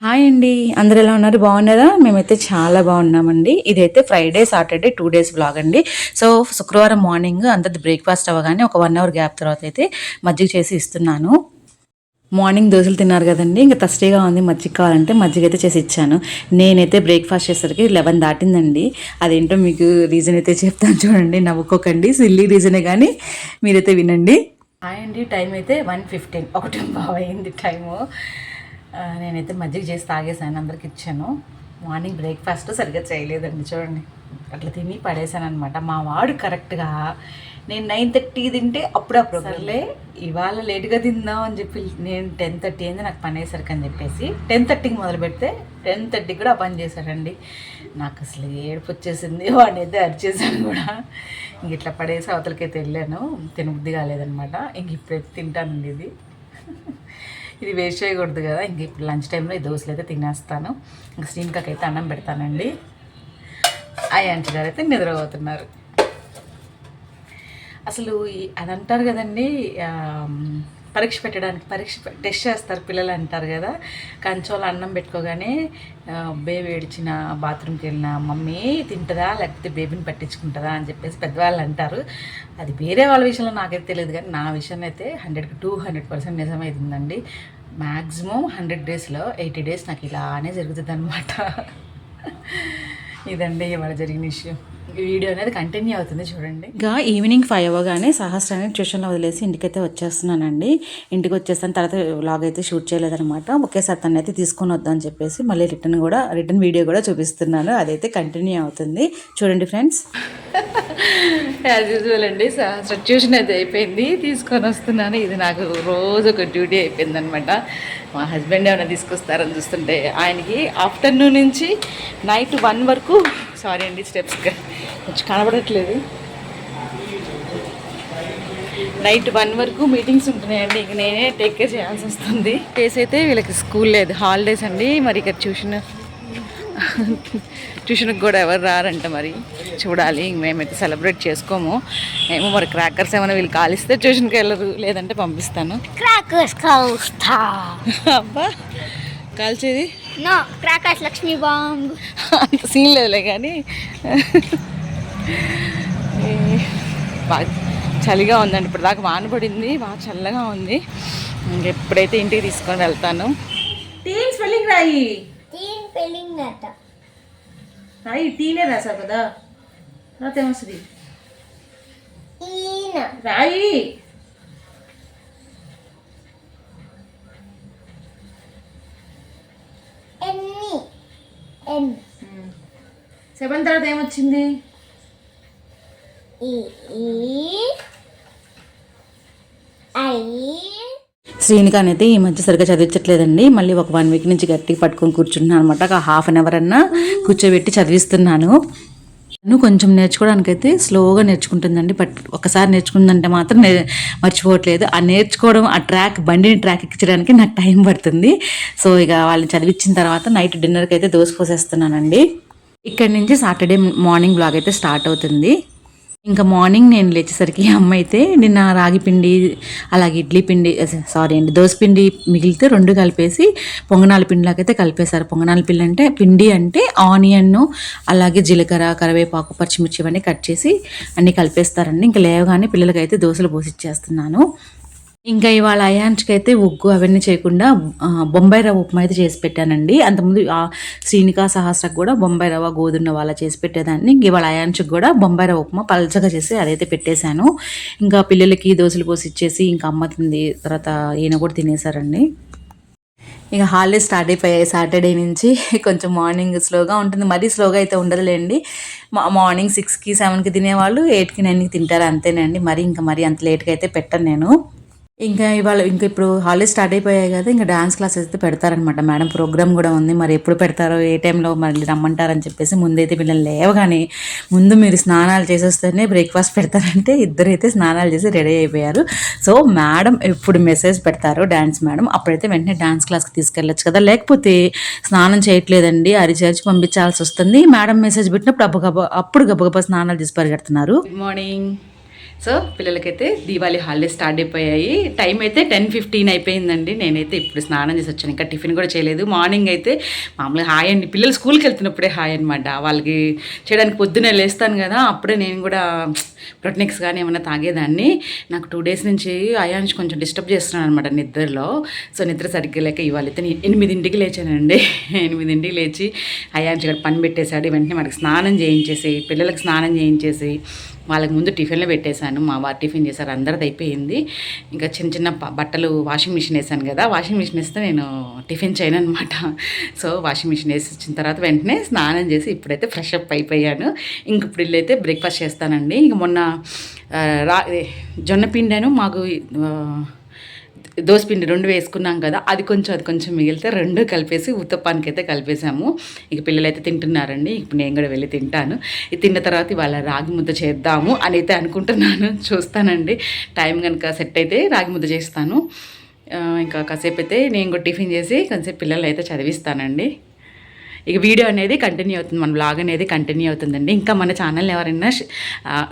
Hi అండి. అందరూ ఎలా ఉన్నారు? బాగున్నారా? మేమైతే చాలా బాగున్నామండి. ఇదైతే ఫ్రైడే, సాటర్డే 2 డేస్ వ్లాగ్ అండి. సో, శుక్రవారం మార్నింగ్ అందరిది బ్రేక్‌ఫాస్ట్ అవ్వగానే ఒక 1 అవర్ గ్యాప్ తర్వాత అయితే మజ్జిగ చేసి ఇస్తున్నాను. మార్నింగ్ దోసలు తిన్నారు కదండీ! ఇంక థర్స్టీగా ఉంది మజ్జిగ కావాలంటే మజ్జిగ అయితే చేసి ఇచ్చాను. నేనైతే బ్రేక్‌ఫాస్ట్ చేసేసరికి 11 దాటిందండి. అదేంటో మీకు రీజన్ అయితే చెప్తాను చూడండి. నవ్వుకోకండి. సిల్లీ రీజనే గానీ మీరైతే వినండి. హాయ్ అండి. టైం అయితే 1:15 1:15 అయింది టైము. నేనైతే మజ్జిగ చేసి తాగేసాను, అందరికి ఇచ్చాను. మార్నింగ్ బ్రేక్ఫాస్ట్ సరిగ్గా చేయలేదండి చూడండి, అట్లా తిని పడేసాను అనమాట. మా వాడు కరెక్ట్గా నేను 9:30 తింటే అప్పుడప్పుడు సర్లే ఇవాళ లేట్గా తిందాం అని చెప్పి నేను 10:30 అయింది నాకు పని అయ్యేసరికి అని చెప్పేసి 10:30కి మొదలు పెడితే 10:30 కూడా పని చేశాడండి. నాకు అసలు ఏడుపు వచ్చేసింది. వాడినైతే అరిచేసాను కూడా. ఇంక ఇట్లా పడేసి అవతలకైతే వెళ్ళాను. తినబుద్ధి కాలేదనమాట. ఇంక ఇప్పుడైతే తింటానండి. ఇది వేస్ట్ చేయకూడదు కదా. ఇంక ఇప్పుడు లంచ్ టైంలో ఈ దోశలు అయితే తినేస్తాను. ఇంక శ్రీనికాకి అయితే అన్నం పెడతానండి. అయ్యాంచి గారు అయితే నిద్రపోతున్నారు. అసలు అది అంటారు కదండి, పరీక్ష టెస్ట్ చేస్తారు పిల్లలు అంటారు కదా. కంచోళ్ళు అన్నం పెట్టుకోగానే బేబీ ఏడిచిన బాత్రూమ్కి వెళ్ళిన మమ్మీ తింటుందా లేకపోతే బేబీని పట్టించుకుంటుందా అని చెప్పేసి పెద్దవాళ్ళు అంటారు. అది వేరే వాళ్ళ విషయంలో నాకైతే తెలియదు, కానీ నా విషయంలో అయితే 100కి 200% నిజమైతుందండి. మ్యాక్సిమం 100 డేస్లో 80 డేస్ నాకు ఇలానే జరుగుతుంది అనమాట. ఇదండి ఇవాళ జరిగిన విషయం. ఈ వీడియో అనేది కంటిన్యూ అవుతుంది చూడండి. ఇంకా ఈవినింగ్ 5 అవ్వగానే సహస్రాన్ని ట్యూషన్లో వదిలేసి ఇంటికైతే వచ్చేస్తున్నానండి. ఇంటికి వచ్చేస్తాను. తర్వాత వ్లాగ్ అయితే షూట్ చేయలేదనమాట. ఒకేసారి తను అయితే తీసుకొని వద్దని చెప్పేసి మళ్ళీ రిటర్న్ వీడియో కూడా చూపిస్తున్నాను. అదైతే కంటిన్యూ అవుతుంది చూడండి ఫ్రెండ్స్. యాజ్ యూజువల్ అండి, సహస్ర ట్యూషన్ అయితే అయిపోయింది, తీసుకొని వస్తున్నాను. ఇది నాకు రోజు ఒక డ్యూటీ అయిపోయింది అనమాట. మా హస్బెండ్ ఏమైనా తీసుకొస్తారని చూస్తుంటే ఆయనకి ఆఫ్టర్నూన్ నుంచి నైట్ 1 వరకు, సారీ అండి స్టెప్స్ కొంచెం కనబడట్లేదు, నైట్ 1 వరకు మీటింగ్స్ ఉంటున్నాయండి. ఇంక నేనే టేక్ కేర్ చేయాల్సి వస్తుంది. డేస్ అయితే వీళ్ళకి స్కూల్ లేదు, హాలిడేస్ అండి. మరి ఇక్కడ ట్యూషన్కి కూడా ఎవరు రారంట. మరి చూడాలి. మేమైతే సెలబ్రేట్ చేసుకోము ఏమో. మరి క్రాకర్స్ ఏమైనా వీళ్ళు కాలిస్తే ట్యూషన్కి వెళ్ళరు, లేదంటే పంపిస్తాను. క్రాకర్స్ కాల్స్తా. అబ్బా కాల్చేది నో క్రాకర్స్ లక్ష్మీ బాంబ్ అంత సీన్ లేదులే. కానీ బాగా చలిగా ఉందండి. ఇప్పుడు దాకా వాన పడింది, బాగా చల్లగా ఉంది. ఎప్పుడైతే ఇంటికి తీసుకొని వెళ్తాను. టీన్ స్పెల్లింగ్ రాయి. టీన్ స్పెల్లింగ్ అట రాయి. టీనే రాసావు కదా, తర్వాత ఏమొస్తుంది రాయి. ఎన్ 7 తర్వాత ఏమొచ్చింది? శ్రీనికాని అయితే ఈ మధ్య సరిగ్గా చదివించట్లేదండి. మళ్ళీ ఒక 1 వీక్ నుంచి గట్టిగా పట్టుకొని కూర్చుంటున్నాను అనమాట. ఒక ½ అన్ అవర్ అన్నా కూర్చోబెట్టి చదివిస్తున్నాను. కొంచెం నేర్చుకోవడానికైతే స్లోగా నేర్చుకుంటుందండి. బట్ ఒకసారి నేర్చుకుందంటే మాత్రం మర్చిపోవట్లేదు. ఆ నేర్చుకోవడం, ఆ బండిని ట్రాక్ ఎక్కించడానికి నాకు టైం పడుతుంది. సో ఇక వాళ్ళని చదివించిన తర్వాత నైట్ డిన్నర్కి అయితే దోశ పోసేస్తున్నానండి. ఇక్కడి నుంచి సాటర్డే మార్నింగ్ బ్లాగ్ అయితే స్టార్ట్ అవుతుంది. ఇంకా మార్నింగ్ నేను లేచేసరికి అమ్మ అయితే నిన్న రాగి పిండి అలాగే దోశ పిండి మిగిలితే 2 కలిపేసి పొంగనాల పిండిలాగైతే కలిపేశారు. పొంగనాల పిండి అంటే ఆనియన్ అలాగే జీలకర్ర, కరివేపాకు, పచ్చిమిర్చి ఇవన్నీ కట్ చేసి అన్నీ కలిపేస్తారండి. ఇంకా లేవగానే పిల్లలకైతే దోశలు పోసిచ్చేస్తున్నాను. ఇంకా ఇవాళ అయాన్స్కి అయితే ఉగ్గు అవన్నీ చేయకుండా బొంబాయి రవ్వ ఉప్మా అయితే చేసి పెట్టానండి. అంతకుముందు శ్రీనికా, సహస్రకు కూడా బొంబాయి రవ్వ గోధుమ వాళ్ళ చేసి పెట్టేదాన్ని. ఇంక ఇవాళ అయాన్స్కి కూడా బొంబాయి రవ్వ ఉప్మా పల్చగా చేసి అదైతే పెట్టేశాను. ఇంకా పిల్లలకి దోశలు పోసి ఇచ్చేసి ఇంకా అమ్మ తింది, తర్వాత ఈయన కూడా తినేశారండి. ఇక హాలిడేస్ స్టార్ట్ అయిపోయాయి. సాటర్డే నుంచి కొంచెం మార్నింగ్ స్లోగా ఉంటుంది, మరీ స్లోగా అయితే ఉండదులేండి. మార్నింగ్ 6కి 7కి తినేవాళ్ళు 8కి 9కి తింటారు అంతేనండి. మరి అంత లేట్గా అయితే పెట్టను నేను. ఇంకా ఇప్పుడు హాలిడేస్ స్టార్ట్ అయిపోయాయి కదా, ఇంకా డాన్స్ క్లాసెస్ అయితే పెడతారనమాట. మేడం ప్రోగ్రామ్ కూడా ఉంది. మరి ఎప్పుడు పెడతారో, ఏ టైంలో మళ్ళీ రమ్మంటారని చెప్పేసి ముందైతే పిల్లలు లేవగానే ముందు మీరు స్నానాలు చేసేస్తేనే బ్రేక్ఫాస్ట్ పెడతారంటే ఇద్దరైతే స్నానాలు చేసి రెడీ అయిపోయారు. సో మేడం ఎప్పుడు మెసేజ్ పెడతారో డాన్స్ మేడం, అప్పుడైతే వెంటనే డాన్స్ క్లాస్కి తీసుకెళ్ళచ్చు కదా. లేకపోతే స్నానం చేయట్లేదండి అరిచి పంపించాల్సి వస్తుంది. మేడం మెసేజ్ పెట్టినప్పుడు అప్పుడు గబగబా స్నానాలు చేసి పరిగెడుతున్నారు. Good morning. సో పిల్లలకైతే దీవాళీ హాలిడేస్ స్టార్ట్ అయిపోయాయి. టైం అయితే 10:15 అయిపోయిందండి. నేనైతే ఇప్పుడు స్నానం చేసి వచ్చాను, ఇంకా టిఫిన్ కూడా చేయలేదు. మార్నింగ్ అయితే మామూలుగా హాయ్ అండి, పిల్లలు స్కూల్కి వెళ్తున్నప్పుడే హాయ్ అనమాట. వాళ్ళకి చేయడానికి పొద్దున్నే లేస్తాను కదా, అప్పుడే నేను కూడా ప్రొటెనిక్స్ కానీ ఏమైనా తాగేదాన్ని. నాకు 2 days నుంచి అయాన్స్ కొంచెం డిస్టర్బ్ చేస్తున్నాను అనమాట నిద్రలో. సో నిద్ర సరిగ్గా లేక ఇవాళ అయితే 8ంటికి లేచానండి. 8ంటికి లేచి అయాన్స్ కూడా పని పెట్టేశాడు. వెంటనే మనకి స్నానం చేయించేసి, పిల్లలకి స్నానం చేయించేసి, వాళ్ళకి ముందు టిఫిన్లో పెట్టేశాను. మా వారు టిఫిన్ చేశారు, అందరిది అయిపోయింది. ఇంకా చిన్న చిన్న బట్టలు వాషింగ్ మిషన్ వేసాను కదా, వాషింగ్ మిషన్ వేస్తే నేను టిఫిన్ చేయను అనమాట. సో వాషింగ్ మిషన్ వేసి వచ్చిన తర్వాత వెంటనే స్నానం చేసి ఇప్పుడైతే ఫ్రెష్ అప్ అయిపోయాను. ఇంక ఇప్పుడు ఇల్లైతే బ్రేక్ఫాస్ట్ చేస్తానండి. ఇంక మొన్న జొన్న పిండాను, మాకు దోసపిండి 2 వేసుకున్నాం కదా, అది కొంచెం మిగిలితే 2 కలిపేసి ఉత్తప్పానికి అయితే కలిపేసాము. ఇక పిల్లలైతే తింటున్నారండి. ఇప్పుడు నేను కూడా వెళ్ళి తింటాను. ఇది తిన్న తర్వాత ఇవాళ రాగి ముద్ద చేద్దాము అని అయితే అనుకుంటున్నాను. చూస్తానండి, టైం కనుక సెట్ అయితే రాగి ముద్ద చేస్తాను. ఇంకా కాసేపు అయితే నేను కూడా టిఫిన్ చేసి కొంచెంసేపు పిల్లలు అయితే చదివిస్తానండి. ఇక వీడియో అనేది కంటిన్యూ అవుతుంది, మన బ్లాగ్ అనేది కంటిన్యూ అవుతుందండి. ఇంకా మన ఛానల్ ఎవరైనా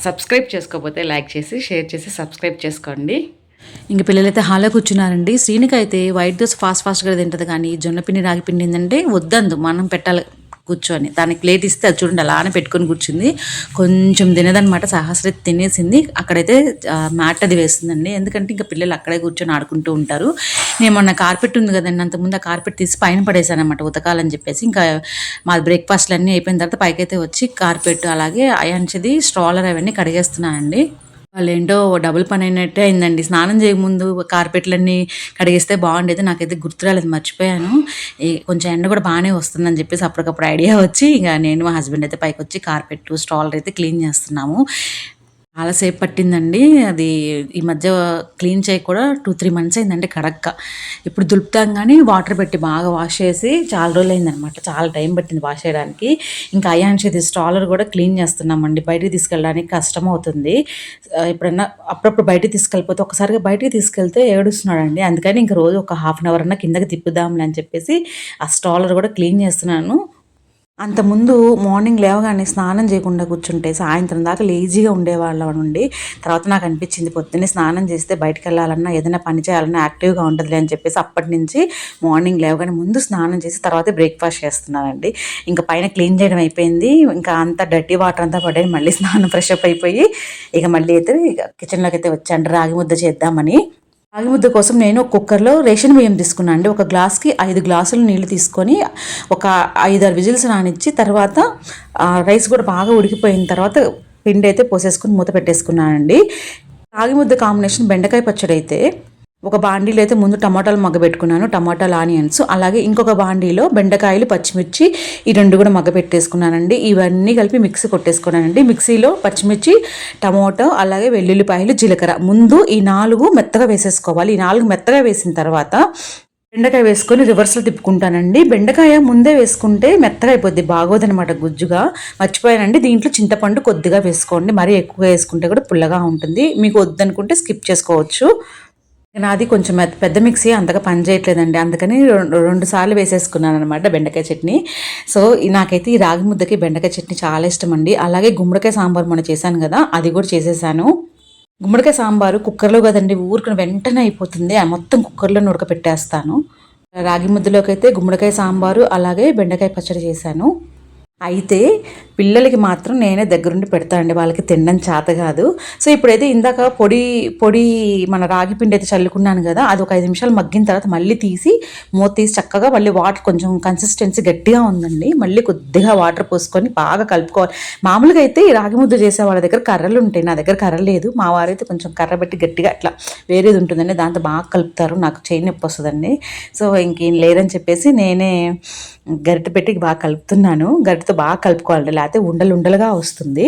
సబ్స్క్రైబ్ చేసుకోకపోతే లైక్ చేసి, షేర్ చేసి సబ్స్క్రైబ్ చేసుకోండి. ఇంక పిల్లలైతే హాల్లో కూర్చున్నారండి. శ్రీనిక అయితే వైట్ దోశ ఫాస్ట్గా తింటుంది, కానీ జొన్నపిండి రాగిపిండి ఏంటంటే వద్దందు, మనం పెట్టాలి కూర్చొని. దానికి ప్లేట్ ఇస్తే అది చూడండి అలానే పెట్టుకొని కూర్చుంది. కొంచెం తినేదనమాట, సహస్ర తినేసింది. అక్కడైతే మ్యాట్ అది వేస్తుందండి, ఎందుకంటే ఇంకా పిల్లలు అక్కడే కూర్చొని ఆడుకుంటూ ఉంటారు. నేను మొన్న కార్పెట్ ఉంది కదండి, అంతకుముందు ఆ కార్పెట్ తీసి పైన పడేసాను అనమాట ఉతకాలని చెప్పేసి. ఇంకా మా బ్రేక్ఫాస్ట్లు అన్నీ అయిపోయిన తర్వాత పైకైతే వచ్చి కార్పెట్ అలాగే అయాంచిది స్ట్రాలర్ అవన్నీ కడిగేస్తున్నానండి. వాళ్ళు ఏంటో డబుల్ పని అయినట్టే అయిందండి. స్నానం చేయకముందు కార్పెట్లన్నీ కడిగేస్తే బాగుండేది, నాకైతే గుర్తురాలేదు, మర్చిపోయాను. కొంచెం ఎండ కూడా బాగానే వస్తుందని చెప్పేసి అప్పటికప్పుడు ఐడియా వచ్చి ఇక నేను మా హస్బెండ్ అయితే పైకి వచ్చి కార్పెట్ స్టాలర్ అయితే క్లీన్ చేస్తున్నాము. చాలాసేపు పట్టిందండి. అది ఈ మధ్య క్లీన్ చేయ కూడా 2-3 months అయిందండి కడక్క. ఇప్పుడు దులుపుతాం కానీ వాటర్ పెట్టి బాగా వాష్ చేసి చాలా రోజులు అయిందనమాట. చాలా టైం పట్టింది వాష్ చేయడానికి. ఇంకా అయాన్షిది స్ట్రాలర్ కూడా క్లీన్ చేస్తున్నామండి. బయటికి తీసుకెళ్ళడానికి కష్టం అవుతుంది. ఎప్పుడన్నా అప్పుడప్పుడు బయటికి తీసుకెళ్ళిపోతే, ఒకసారిగా బయటికి తీసుకెళ్తే ఏడుస్తున్నాడండి. అందుకని ఇంక రోజు ఒక 1/2 hour అన్నా కిందకి తిప్పుదాంలే అని చెప్పేసి ఆ స్ట్రాలర్ కూడా క్లీన్ చేస్తున్నాను. అంతకుముందు మార్నింగ్ లేవగానే స్నానం చేయకుండా కూర్చుంటే సాయంత్రం దాకా లేజీగా ఉండేవాళ్ళం నుండి, తర్వాత నాకు అనిపించింది పొద్దున్నే స్నానం చేస్తే బయటకు వెళ్ళాలన్నా ఏదైనా పని చేయాలన్నా యాక్టివ్గా ఉంటుందిలే అని చెప్పేసి అప్పటి నుంచి మార్నింగ్ లేవగానే ముందు స్నానం చేసి తర్వాత బ్రేక్ఫాస్ట్ చేస్తున్నానండి. ఇంకా పైన క్లీన్ చేయడం అయిపోయింది. ఇంకా అంతా డర్టీ వాటర్ అంతా పడ్డాయి. మళ్ళీ స్నానం ఫ్రెష్ అప్ అయిపోయి ఇక మళ్ళీ అయితే కిచెన్లోకి అయితే వచ్చాను రాగి ముద్ద చేద్దామని. రాగి ముద్ద కోసం నేను కుక్కర్లో రేషన్ బియ్యం తీసుకున్నాను అండి. ఒక గ్లాస్కి 5 గ్లాసులు నీళ్లు తీసుకొని ఒక 5-6 విజిల్స్ రానిచ్చి తర్వాత రైస్ కూడా బాగా ఉడికిపోయిన తర్వాత పిండి అయితే పోసేసుకుని మూత పెట్టేసుకున్నానండి. రాగి ముద్ద కాంబినేషన్ బెండకాయ పచ్చడి అయితే ఒక బాండీలో అయితే ముందు టమాటాలు మగ్గబెట్టుకున్నాను, టమాటాలు ఆనియన్స్, అలాగే ఇంకొక బాండీలో బెండకాయలు పచ్చిమిర్చి ఈ 2 కూడా మగ్గబెట్టేసుకున్నానండి. ఇవన్నీ కలిపి మిక్సీ కొట్టేసుకున్నానండి. మిక్సీలో పచ్చిమిర్చి, టమాటో, అలాగే వెల్లుల్లిపాయలు, జీలకర్ర ముందు ఈ 4 మెత్తగా వేసేసుకోవాలి. ఈ 4 మెత్తగా వేసిన తర్వాత బెండకాయ వేసుకొని రివర్స్లో తిప్పుకుంటానండి. బెండకాయ ముందే వేసుకుంటే మెత్తగా అయిపోద్ది, బాగోదనమాట గుజ్జుగా. మర్చిపోయానండి. దీంట్లో చింతపండు కొద్దిగా వేసుకోండి, మరీ ఎక్కువగా వేసుకుంటే కూడా పుల్లగా ఉంటుంది. మీకు వద్దనుకుంటే స్కిప్ చేసుకోవచ్చు. నాది కొంచెం పెద్ద మిక్సీ అంతగా పని చేయట్లేదండి, అందుకని 2 సార్లు వేసేసుకున్నాను అనమాట బెండకాయ చట్నీ. సో నాకైతే ఈ రాగి ముద్దకి బెండకాయ చట్నీ చాలా ఇష్టం అండి. అలాగే గుమ్మడికాయ సాంబార్ మొన్న చేశాను కదా, అది కూడా చేసేసాను. గుమ్మడికాయ సాంబారు కుక్కర్లో కదండి, ఊరుకుని వెంటనే అయిపోతుంది. మొత్తం కుక్కర్లో ఉడకపెట్టేస్తాను. రాగి ముద్దలోకి అయితే గుమ్మడికాయ సాంబారు అలాగే బెండకాయ పచ్చడి చేశాను. అయితే పిల్లలకి మాత్రం నేనే దగ్గరుండి పెడతానండి, వాళ్ళకి తినడం చేత కాదు. సో ఇప్పుడైతే ఇందాక పొడి మన రాగి పిండి అయితే చల్లుకున్నాను కదా, అది ఒక 5 నిమిషాలు మగ్గిన తర్వాత మళ్ళీ తీసి మూత తీసి చక్కగా మళ్ళీ వాటర్ కొంచెం కన్సిస్టెన్సీ గట్టిగా ఉందండి, మళ్ళీ కొద్దిగా వాటర్ పోసుకొని బాగా కలుపుకోవాలి. మామూలుగా అయితే ఈ రాగి ముద్ద చేసే వాళ్ళ దగ్గర కర్రలు ఉంటాయి, నా దగ్గర కర్ర లేదు. మా వారైతే కొంచెం కర్ర పెట్టి గట్టిగా అట్లా వేరేది ఉంటుందండి, దాంతో బాగా కలుపుతారు. నాకు చేయి నొప్పి వస్తుందండి. సో ఇంకేం లేదని చెప్పేసి నేనే గరిటె పెట్టి బాగా కలుపుతున్నాను. గరిటెతో బాగా కలుపుకోవాలండి, లేకపోతే ఉండలుగా వస్తుంది.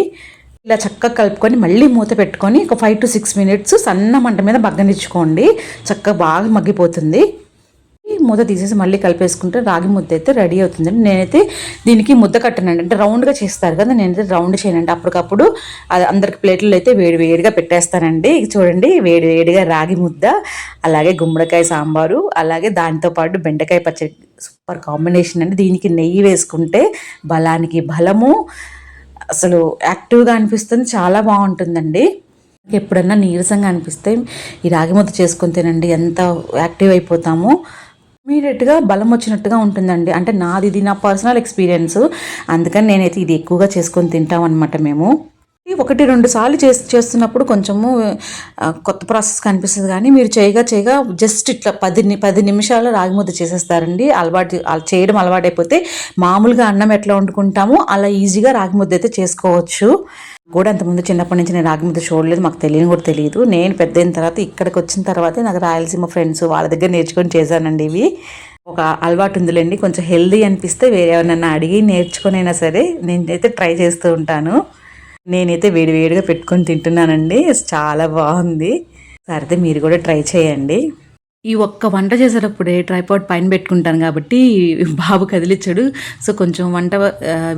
ఇలా చక్కగా కలుపుకొని మళ్ళీ మూత పెట్టుకొని ఒక 5 to 6 minutes సన్న మంట మీద మగ్గనిచ్చుకోండి, చక్కగా బాగా మగ్గిపోతుంది. మూత తీసేసి మళ్ళీ కలిపేసుకుంటే రాగి ముద్ద అయితే రెడీ అవుతుందండి. నేనైతే దీనికి ముద్ద కట్టనండి, అంటే రౌండ్గా చేస్తారు కదా, నేనైతే రౌండ్ చేయనండి. అప్పటికప్పుడు అందరికి ప్లేట్లు అయితే వేడిగా పెట్టేస్తానండి. చూడండి, వేడిగా రాగి ముద్ద అలాగే గుమ్మడికాయ సాంబారు అలాగే దాంతోపాటు బెండకాయ పచ్చడి, సూపర్ కాంబినేషన్ అండి. దీనికి నెయ్యి వేసుకుంటే బలానికి బలము, అసలు యాక్టివ్గా అనిపిస్తుంది, చాలా బాగుంటుందండి. ఎప్పుడన్నా నీరసంగా అనిపిస్తే ఈ రాగి ముద్ద చేసుకొని తినండి, ఎంత యాక్టివ్ అయిపోతామో. ఇమీడియట్గా బలం వచ్చినట్టుగా ఉంటుందండి. అంటే నాది ఇది నా పర్సనల్ ఎక్స్పీరియన్స్, అందుకని నేనైతే ఇది ఎక్కువగా చేసుకొని తింటాం అనమాట మేము. 1-2 సార్లు చేస్తున్నప్పుడు కొంచెము కొత్త ప్రాసెస్ కనిపిస్తుంది, కానీ మీరు చేయగా జస్ట్ ఇట్లా 10 నిమిషాలు రాగి ముద్ద చేసేస్తారండి. చేయడం అలవాటైపోతే మామూలుగా అన్నం ఎట్లా వండుకుంటామో అలా ఈజీగా రాగి ముద్ద అయితే చేసుకోవచ్చు. కూడా అంతకుముందు చిన్నప్పటి నుంచి నేను రాగి ముద్ద చూడలేదు, మాకు కూడా తెలియదు. నేను పెద్ద అయిన తర్వాత ఇక్కడికి వచ్చిన తర్వాతే నాకు రాయలసీమ ఫ్రెండ్స్ వాళ్ళ దగ్గర నేర్చుకొని చేశానండి. ఇవి ఒక అలవాటు ఉందిలేండి, కొంచెం హెల్దీ అనిపిస్తే వేరే ఎవరినన్నా అడిగి నేర్చుకునైనా సరే నేనైతే ట్రై చేస్తూ ఉంటాను. నేనైతే వేడివేడిగా పెట్టుకొని తింటున్నానండి, చాలా బాగుంది. సరే మీరు కూడా ట్రై చేయండి. ఈ ఒక్క వంట చేసేటప్పుడే ట్రైపాడ్ పైన పెట్టుకుంటాను కాబట్టి బాబు కదిలిచ్చాడు. సో కొంచెం వంట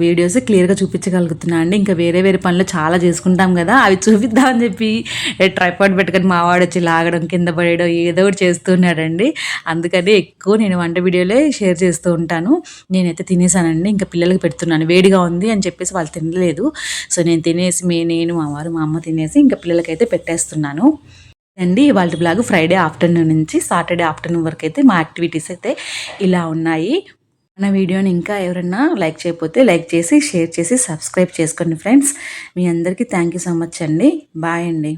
వీడియోస్ క్లియర్గా చూపించగలుగుతున్నాను అండి. ఇంకా వేరే పనులు చాలా చేసుకుంటాం కదా, అవి చూపిద్దామని చెప్పి ట్రైపాడ్ పెట్టుకొని మావాడు వచ్చి లాగడం, కింద పడేయడం ఏదో ఒకటి చేస్తున్నాడండి. అందుకని ఎక్కువ నేను వంట వీడియోలే షేర్ చేస్తూ ఉంటాను. నేనైతే తినేసానండి, ఇంకా పిల్లలకి పెడుతున్నాను. వేడిగా ఉంది అని చెప్పేసి వాళ్ళు తినలేదు. సో నేను తినేసి నేను మా వారు మా అమ్మ తినేసి ఇంకా పిల్లలకైతే పెట్టేస్తున్నాను అండి. ఇవాళ బ్లాగ్ ఫ్రైడే ఆఫ్టర్నూన్ నుంచి సాటర్డే ఆఫ్టర్నూన్ వరకు అయితే మా యాక్టివిటీస్ అయితే ఇలా ఉన్నాయి. మన వీడియోని ఇంకా ఎవరైనా లైక్ చేయకపోతే లైక్ చేసి షేర్ చేసి సబ్స్క్రైబ్ చేసుకోండి ఫ్రెండ్స్. మీ అందరికీ థ్యాంక్ యూ సో మచ్ అండి. బాయ్ అండి.